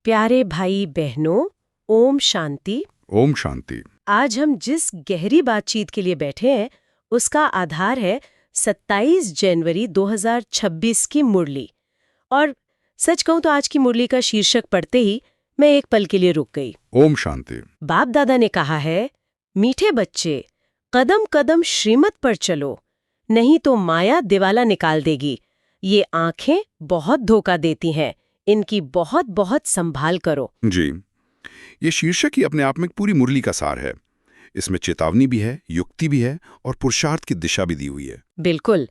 प्यारे भाई बहनों, ओम शांति। ओम शांति। आज हम जिस गहरी बातचीत के लिए बैठे हैं उसका आधार है 27 जनवरी 2026 की मुरली। और सच कहूं तो आज की मुरली का शीर्षक पढ़ते ही मैं एक पल के लिए रुक गई। ओम शांति। बाप दादा ने कहा है, मीठे बच्चे, कदम कदम श्रीमत पर चलो, नहीं तो माया दिवाला निकाल देगी। ये आंखें बहुत धोखा देती हैं, इनकी बहुत बहुत संभाल करो। जी, ये शीर्षक ही अपने आप में पूरी मुरली का सार है। इसमें चेतावनी भी है, युक्ति भी है और पुरुषार्थ की दिशा भी दी हुई है। बिल्कुल।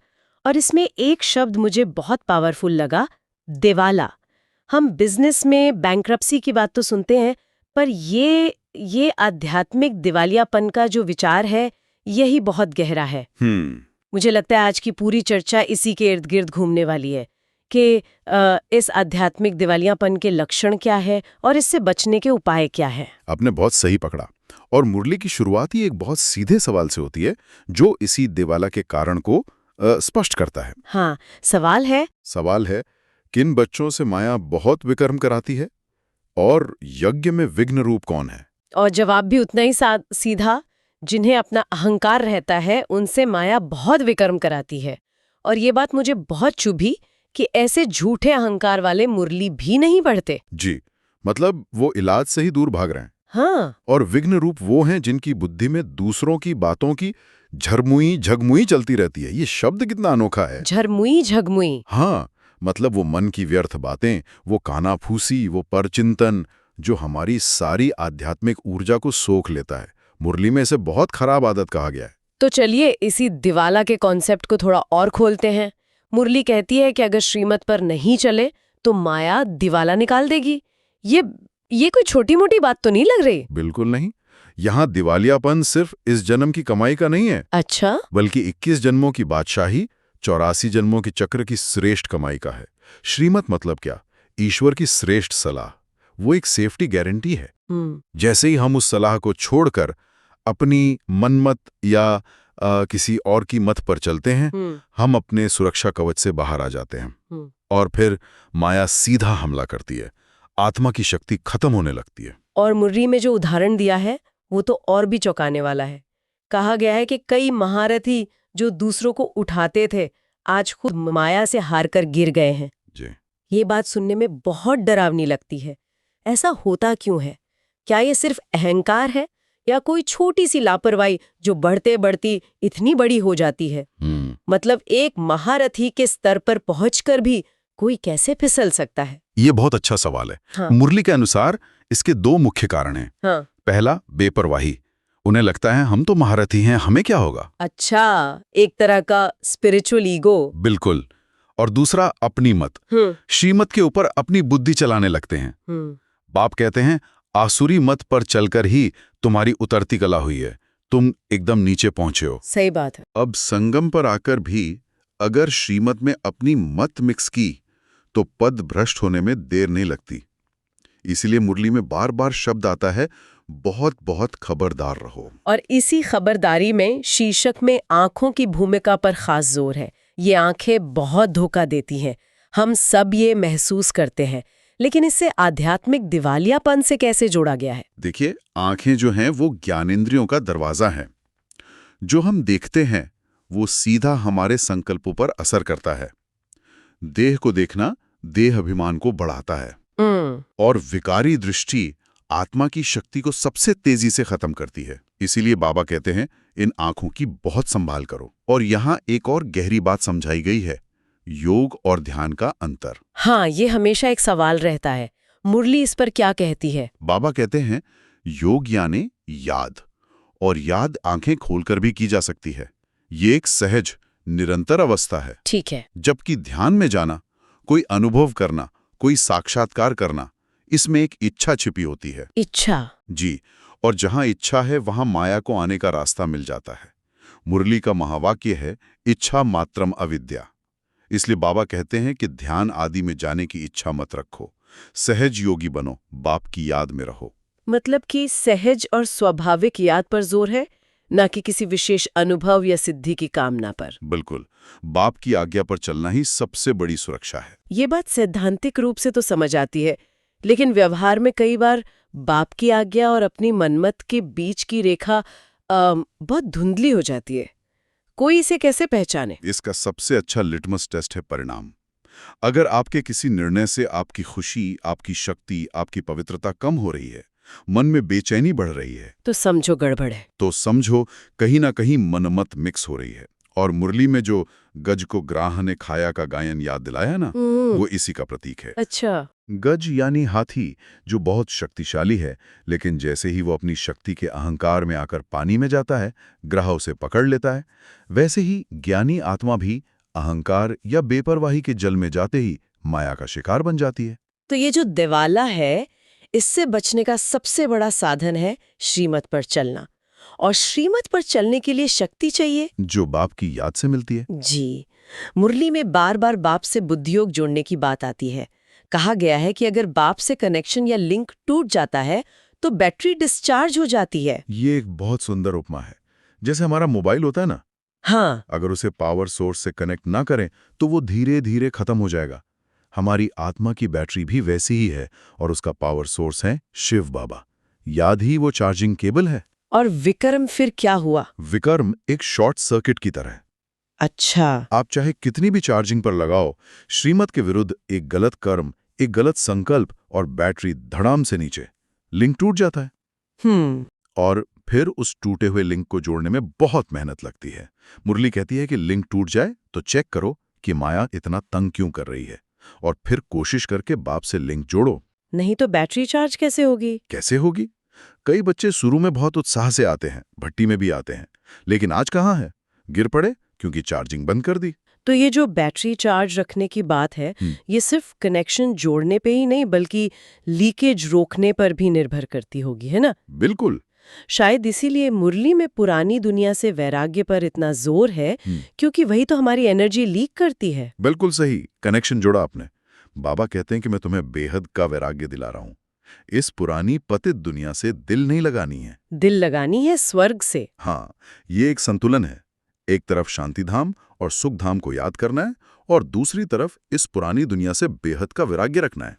और इसमें एक शब्द मुझे बहुत पावरफुल लगा, दिवाला। हम बिजनेस में बैंक्रप्सी की बात तो सुनते हैं, पर ये आध्यात्मिक दिवालियापन का जो विचार है, यही बहुत गहरा है। मुझे लगता है आज की पूरी चर्चा इसी के इर्द गिर्द घूमने वाली है कि इस आध्यात्मिक दिवालियापन के लक्षण क्या है और इससे बचने के उपाय क्या है। आपने बहुत सही पकड़ा। और मुरली की शुरुआत ही एक बहुत सीधे सवाल से होती है, जो इसी दिवाला के कारण को स्पष्ट करता है। हाँ, सवाल है, किन बच्चों से माया बहुत विकर्म कराती है और यज्ञ में विघ्न रूप कौन है? और जवाब भी उतना ही सीधा, जिन्हें अपना अहंकार रहता है उनसे माया बहुत विकर्म कराती है। और ये बात मुझे बहुत चुभी कि ऐसे झूठे अहंकार वाले मुरली भी नहीं पढ़ते। जी, मतलब वो इलाज से ही दूर भाग रहे हैं। हाँ। और विघ्न रूप वो हैं जिनकी बुद्धि में दूसरों की बातों की झरमुई झगमुई चलती रहती है। ये शब्द कितना अनोखा है, झरमुई झगमुई। हाँ, मतलब वो मन की व्यर्थ बातें, वो कानाफूसी, वो परचिंतन जो हमारी सारी आध्यात्मिक ऊर्जा को सोख लेता है। मुरली में इसे बहुत खराब आदत कहा गया है। तो चलिए इसी दिवाला के कॉन्सेप्ट को थोड़ा और खोलते हैं। मुरली कहती है कि अगर श्रीमत पर नहीं चले तो माया दिवाला निकाल देगी। ये कोई छोटी मोटी बात तो नहीं लग रही? बिल्कुल नहीं। यहाँ दिवालियापन सिर्फ इस जन्म की कमाई का नहीं है। अच्छा। बल्कि 21 जन्मों की बादशाही, 84 जन्मों की चक्र की श्रेष्ठ कमाई का है। श्रीमत मतलब क्या? ईश्वर की श्रेष्ठ सलाह। वो एक सेफ्टी गारंटी है। जैसे ही हम उस सलाह को छोड़कर अपनी मनमत या किसी और की मत पर चलते हैं, हम अपने सुरक्षा कवच से बाहर आ जाते हैं। और फिर माया सीधा हमला करती है, आत्मा की शक्ति खत्म होने लगती है। और मुरली में जो उदाहरण दिया है वो तो और भी चौंकाने वाला है। कहा गया है कि कई महारथी जो दूसरों को उठाते थे, आज खुद माया से हारकर गिर गए हैं। जी। ये बात सुनने में बहुत डरावनी लगती है। ऐसा होता क्यों है? क्या ये सिर्फ अहंकार है या कोई छोटी सी लापरवाही जो बढ़ते बढ़ती इतनी बड़ी हो जाती है? मतलब एक महारथी के स्तर पर पहुंचकर भी कोई कैसे फिसल सकता है? ये बहुत अच्छा सवाल है। हाँ। मुरली के अनुसार इसके दो मुख्य कारण हैं। हाँ। पहला, बेपरवाही। उन्हें लगता है हम तो महारथी हैं, हमें क्या होगा। अच्छा, एक तरह का स्पिरिचुअल ईगो। बिल्कुल। और दूसरा, अपनी मत। श्रीमत के ऊपर अपनी बुद्धि चलाने लगते हैं। बाप कहते हैं, आसुरी मत पर चलकर ही तुम्हारी उतरती कला हुई है, तुम एकदम नीचे पहुंचे हो। सही बात है। अब संगम पर आकर भी अगर श्रीमत में अपनी मत मिक्स की तो पद भ्रष्ट होने में देर नहीं लगती। इसीलिए मुरली में बार बार शब्द आता है, बहुत बहुत खबरदार रहो। और इसी खबरदारी में शीर्षक में आंखों की भूमिका पर खास जोर है। ये आंखें बहुत धोखा देती हैं, हम सब ये महसूस करते हैं। लेकिन इससे आध्यात्मिक दिवालियापन से कैसे जोड़ा गया है? देखिए, आंखें जो हैं वो ज्ञानेंद्रियों का दरवाजा है। जो हम देखते हैं वो सीधा हमारे संकल्पों पर असर करता है। देह को देखना देह अभिमान को बढ़ाता है और विकारी दृष्टि आत्मा की शक्ति को सबसे तेजी से खत्म करती है। इसीलिए बाबा कहते हैं, इन आंखों की बहुत संभाल करो। और यहाँ एक और गहरी बात समझाई गई है, योग और ध्यान का अंतर। हाँ, ये हमेशा एक सवाल रहता है। मुरली इस पर क्या कहती है? बाबा कहते हैं, योग यानी याद, और याद आंखें खोलकर भी की जा सकती है। ये एक सहज निरंतर अवस्था है। ठीक है। जबकि ध्यान में जाना, कोई अनुभव करना, कोई साक्षात्कार करना, इसमें एक इच्छा छिपी होती है। इच्छा? जी। और जहां इच्छा है वहां माया को आने का रास्ता मिल जाता है। मुरली का महावाक्य है, इच्छा मात्रम अविद्या। इसलिए बाबा कहते हैं कि ध्यान आदि में जाने की इच्छा मत रखो, सहज योगी बनो, बाप की याद में रहो। मतलब कि सहज और स्वाभाविक याद पर जोर है, ना कि किसी विशेष अनुभव या सिद्धि की कामना पर। बिल्कुल, बाप की आज्ञा पर चलना ही सबसे बड़ी सुरक्षा है। ये बात सैद्धांतिक रूप से तो समझ आती है, लेकिन व्यवहार में कई बार बाप की आज्ञा और अपनी मनमत के बीच की रेखा बहुत धुंधली हो जाती है। कोई इसे कैसे पहचाने? इसका सबसे अच्छा लिटमस टेस्ट है परिणाम। अगर आपके किसी निर्णय से आपकी खुशी, आपकी शक्ति, आपकी पवित्रता कम हो रही है, मन में बेचैनी बढ़ रही है, तो समझो गड़बड़ है। तो समझो कहीं ना कहीं मनमत मिक्स हो रही है। और मुरली में जो गज को ग्राह ने खाया का गायन याद दिलाया ना, वो इसी का प्रतीक है। अच्छा। गज यानी हाथी, जो बहुत शक्तिशाली है, लेकिन जैसे ही वो अपनी शक्ति के अहंकार में आकर पानी में जाता है, ग्राह उसे पकड़ लेता है। वैसे ही ज्ञानी आत्मा भी अहंकार या बेपरवाही के जल में जाते ही माया का शिकार बन जाती है। तो ये जो दिवाला है, इससे बचने का सबसे बड़ा साधन है श्रीमत पर चलना। और श्रीमत पर चलने के लिए शक्ति चाहिए, जो बाप की याद से मिलती है। जी। मुरली में बार बार बाप से बुद्धियोग जोड़ने की बात आती है। कहा गया है कि अगर बाप से कनेक्शन या लिंक टूट जाता है तो बैटरी डिस्चार्ज हो जाती है। ये एक बहुत सुंदर उपमा है। जैसे हमारा मोबाइल होता है ना, हाँ। अगर उसे पावर सोर्स से कनेक्ट ना करें तो वो धीरे धीरे खत्म हो जाएगा। हमारी आत्मा की बैटरी भी वैसी ही है, और उसका पावर सोर्स है शिव बाबा। याद ही वो चार्जिंग केबल है। और विक्रम फिर क्या हुआ? विकर्म एक शॉर्ट सर्किट की तरह है। अच्छा। आप चाहे कितनी भी चार्जिंग पर लगाओ, श्रीमत के विरुद्ध एक गलत कर्म, एक गलत संकल्प और बैटरी धड़ाम से नीचे, लिंक टूट जाता है। और फिर उस टूटे हुए लिंक को जोड़ने में बहुत मेहनत लगती है। मुरली कहती है कि लिंक टूट जाए तो चेक करो कि माया इतना तंग क्यों कर रही है, और फिर कोशिश करके बाप से लिंक जोड़ो। नहीं तो बैटरी चार्ज कैसे होगी? कैसे होगी? कई बच्चे शुरू में बहुत उत्साह से आते हैं, भट्टी में भी आते हैं, लेकिन आज कहाँ है? गिर पड़े क्योंकि चार्जिंग बंद कर दी। तो ये जो बैटरी चार्ज रखने की बात है, ये सिर्फ कनेक्शन जोड़ने पे ही नहीं बल्कि लीकेज रोकने पर भी निर्भर करती होगी, है ना? बिल्कुल। शायद इसीलिए मुरली में पुरानी दुनिया से वैराग्य पर इतना जोर है, क्योंकि वही तो हमारी एनर्जी लीक करती है। बिल्कुल सही कनेक्शन जोड़ा आपने। बाबा कहते हैं कि मैं तुम्हें बेहद का वैराग्य दिला रहा हूं। इस पुरानी पतित दुनिया से दिल नहीं लगानी है, दिल लगानी है स्वर्ग से। हाँ, ये एक संतुलन है। एक तरफ शांति धाम और सुख धाम को याद करना है, और दूसरी तरफ इस पुरानी दुनिया से बेहद का वैराग्य रखना है।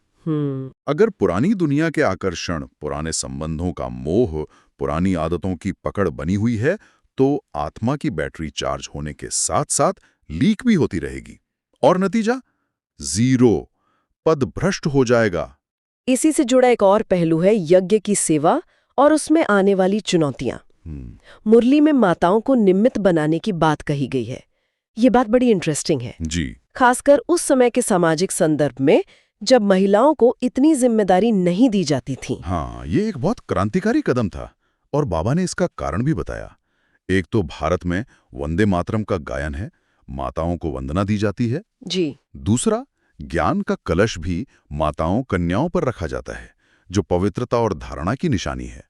अगर पुरानी दुनिया के आकर्षण, पुराने संबंधों का मोह, पुरानी आदतों की पकड़ बनी हुई है, तो आत्मा की बैटरी चार्ज होने के साथ साथ लीक भी होती रहेगी, और नतीजा जीरो, पद भ्रष्ट हो जाएगा। इसी से जुड़ा एक और पहलू है यज्ञ की सेवा और उसमें आने वाली चुनौतियां। मुरली में माताओं को निमित्त बनाने की बात कही गई है। ये बात बड़ी इंटरेस्टिंग है जी। खासकर उस समय के सामाजिक संदर्भ में जब महिलाओं को इतनी जिम्मेदारी नहीं दी जाती थी। हाँ, ये एक बहुत क्रांतिकारी कदम था, और बाबा ने इसका कारण भी बताया। एक तो भारत में वंदे मातरम का गायन है, माताओं को वंदना दी जाती है। जी। दूसरा, ज्ञान का कलश भी माताओं कन्याओं पर रखा जाता है, जो पवित्रता और धारणा की निशानी है।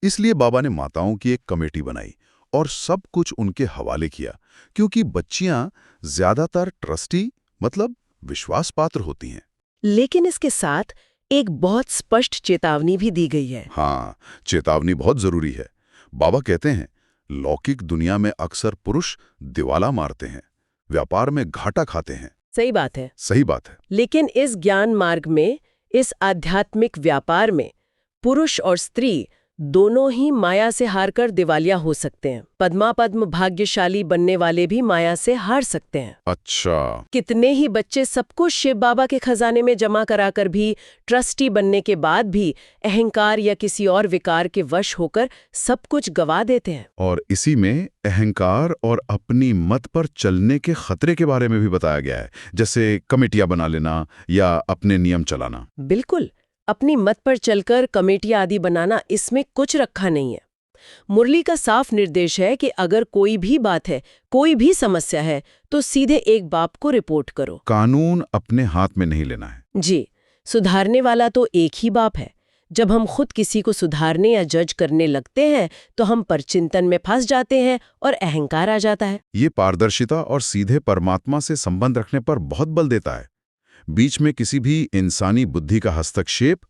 इसलिए बाबा ने माताओं की एक कमेटी बनाई और सब कुछ उनके हवाले किया, क्योंकि बच्चियां ज्यादातर ट्रस्टी मतलब विश्वास पात्र होती हैं। लेकिन इसके साथ एक बहुत स्पष्ट चेतावनी भी दी गई है। हाँ, चेतावनी बहुत जरूरी है। बाबा कहते हैं, लौकिक दुनिया में अक्सर पुरुष दिवाला मारते हैं, व्यापार में घाटा खाते हैं। सही बात है। सही बात है। लेकिन इस ज्ञान मार्ग में, इस आध्यात्मिक व्यापार में पुरुष और स्त्री दोनों ही माया से हारकर दिवालिया हो सकते हैं। पद्म भाग्यशाली बनने वाले भी माया से हार सकते हैं। अच्छा। कितने ही बच्चे सब कुछ शिव बाबा के खजाने में जमा कराकर भी, ट्रस्टी बनने के बाद भी अहंकार या किसी और विकार के वश होकर सब कुछ गवा देते हैं। और इसी में अहंकार और अपनी मत पर चलने के खतरे के बारे में भी बताया गया है, जैसे कमेटियां बना लेना या अपने नियम चलाना। बिल्कुल, अपनी मत पर चलकर कमेटियां आदि बनाना, इसमें कुछ रखा नहीं है। मुरली का साफ निर्देश है कि अगर कोई भी बात है, कोई भी समस्या है, तो सीधे एक बाप को रिपोर्ट करो। कानून अपने हाथ में नहीं लेना है। जी, सुधारने वाला तो एक ही बाप है। जब हम खुद किसी को सुधारने या जज करने लगते हैं तो हम परचिंतन में फंस जाते हैं और अहंकार आ जाता है। ये पारदर्शिता और सीधे परमात्मा से संबंध रखने पर बहुत बल देता है। बीच में किसी भी इंसानी बुद्धि का हस्तक्षेप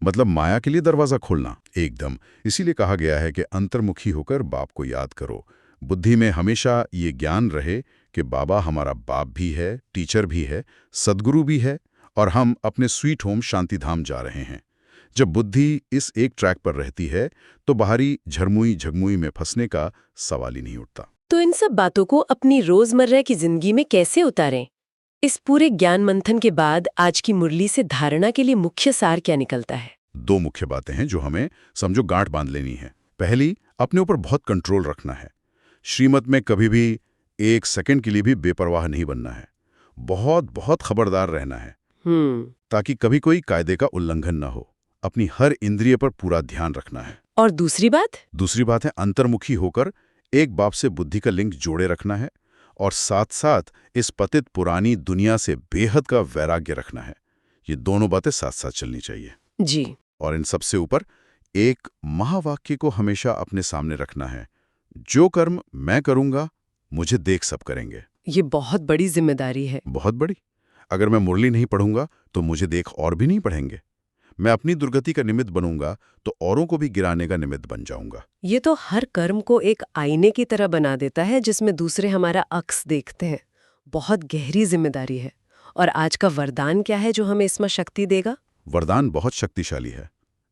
मतलब माया के लिए दरवाजा खोलना एकदम। इसीलिए कहा गया है कि अंतर्मुखी होकर बाप को याद करो। बुद्धि में हमेशा ये ज्ञान रहे कि बाबा हमारा बाप भी है, टीचर भी है, सद्गुरु भी है, और हम अपने स्वीट होम शांतिधाम जा रहे हैं। जब बुद्धि इस एक ट्रैक पर रहती है तो बाहरी झरमुई झगमुई में फंसने का सवाल ही नहीं उठता। तो इन सब बातों को अपनी रोजमर्रा की जिंदगी में कैसे उतारें? इस पूरे ज्ञान मंथन के बाद आज की मुरली से धारणा के लिए मुख्य सार क्या निकलता है? 2 मुख्य बातें हैं जो हमें समझो गांठ बांध लेनी है। पहली, अपने ऊपर बहुत कंट्रोल रखना है। श्रीमत में कभी भी 1 सेकंड के लिए भी बेपरवाह नहीं बनना है। बहुत बहुत खबरदार रहना है ताकि कभी कोई कायदे का उल्लंघन न हो। अपनी हर इंद्रिय पर पूरा ध्यान रखना है। और दूसरी बात है अंतर्मुखी होकर एक बाप से बुद्धि का लिंक जोड़े रखना है और साथ साथ इस पतित पुरानी दुनिया से बेहद का वैराग्य रखना है। ये दोनों बातें साथ साथ चलनी चाहिए जी। और इन सबसे ऊपर एक महावाक्य को हमेशा अपने सामने रखना है, जो कर्म मैं करूंगा मुझे देख सब करेंगे। ये बहुत बड़ी जिम्मेदारी है। बहुत बड़ी। अगर मैं मुरली नहीं पढ़ूंगा तो मुझे देख और भी नहीं पढ़ेंगे। मैं अपनी दुर्गति का निमित्त बनूंगा तो औरों को भी गिराने का निमित्त बन जाऊंगा। ये तो हर कर्म को एक आईने की तरह बना देता है जिसमें दूसरे हमारा अक्स देखते हैं। बहुत गहरी जिम्मेदारी है। और आज का वरदान क्या है जो हमें इसमें शक्ति देगा? वरदान बहुत शक्तिशाली है।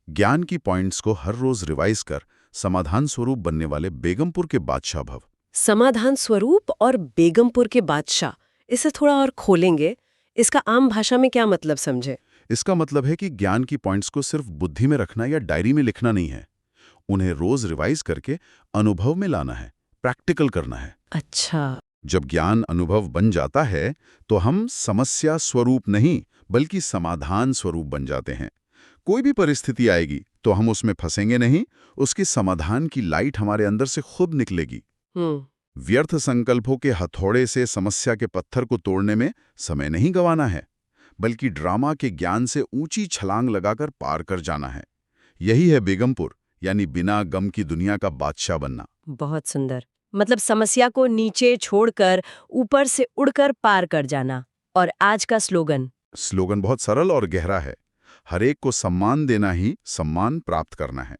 ज्ञान की पॉइंट्स को हर रोज रिवाइज कर समाधान स्वरूप बनने वाले बेगमपुर के बादशाह भव। समाधान स्वरूप और बेगमपुर के बादशाह, इसे थोड़ा और खोलेंगे। इसका आम भाषा में क्या मतलब समझे? इसका मतलब है कि ज्ञान की पॉइंट्स को सिर्फ बुद्धि में रखना या डायरी में लिखना नहीं है। उन्हें रोज रिवाइज करके अनुभव में लाना है, प्रैक्टिकल करना है। अच्छा। जब ज्ञान अनुभव बन जाता है तो हम समस्या स्वरूप नहीं बल्कि समाधान स्वरूप बन जाते हैं। कोई भी परिस्थिति आएगी तो हम उसमें फंसेंगे नहीं, उसके समाधान की लाइट हमारे अंदर से खुद निकलेगी। व्यर्थ संकल्पों के हथौड़े से समस्या के पत्थर को तोड़ने में समय नहीं गंवाना है, बल्कि ड्रामा के ज्ञान से ऊंची छलांग लगाकर पार कर जाना है। यही है बेगमपुर, यानी बिना गम की दुनिया का बादशाह बनना। बहुत सुंदर। मतलब समस्या को नीचे छोड़कर ऊपर से उड़कर पार कर जाना। और आज का स्लोगन बहुत सरल और गहरा है। हर एक को सम्मान देना ही सम्मान प्राप्त करना है।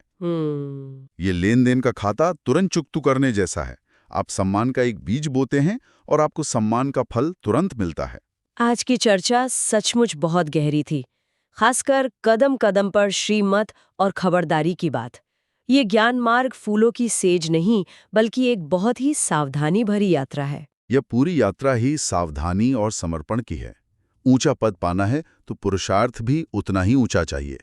ये लेन देन का खाता तुरंत चुकतू करने जैसा है। आप सम्मान का एक बीज बोते हैं और आपको सम्मान का फल तुरंत मिलता है। आज की चर्चा सचमुच बहुत गहरी थी, खासकर कदम कदम पर श्रीमत और खबरदारी की बात। ये ज्ञान मार्ग फूलों की सेज नहीं बल्कि एक बहुत ही सावधानी भरी यात्रा है। यह पूरी यात्रा ही सावधानी और समर्पण की है। ऊंचा पद पाना है तो पुरुषार्थ भी उतना ही ऊंचा चाहिए।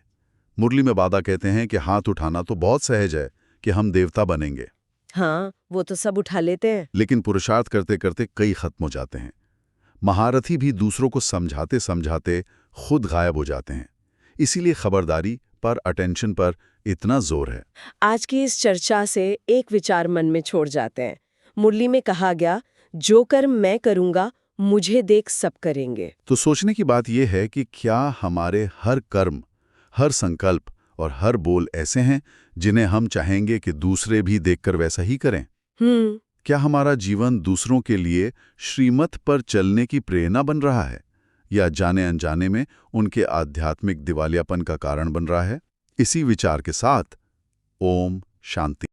मुरली में बाबा कहते हैं कि हाथ उठाना तो बहुत सहज है कि हम देवता बनेंगे। हाँ, वो तो सब उठा लेते हैं। लेकिन पुरुषार्थ करते करते कई खत्म हो जाते हैं। महारथी भी दूसरों को समझाते समझाते खुद गायब हो जाते हैं। इसीलिए खबरदारी पर, अटेंशन पर इतना जोर है। आज की इस चर्चा से एक विचार मन में छोड़ जाते हैं। मुरली में कहा गया, जो कर्म मैं करूंगा मुझे देख सब करेंगे। तो सोचने की बात यह है कि क्या हमारे हर कर्म, हर संकल्प और हर बोल ऐसे हैं जिन्हें हम चाहेंगे कि दूसरे भी देखकर वैसा ही करें? क्या हमारा जीवन दूसरों के लिए श्रीमत पर चलने की प्रेरणा बन रहा है या जाने अनजाने में उनके आध्यात्मिक दिवालियापन का कारण बन रहा है? इसी विचार के साथ ओम शांति।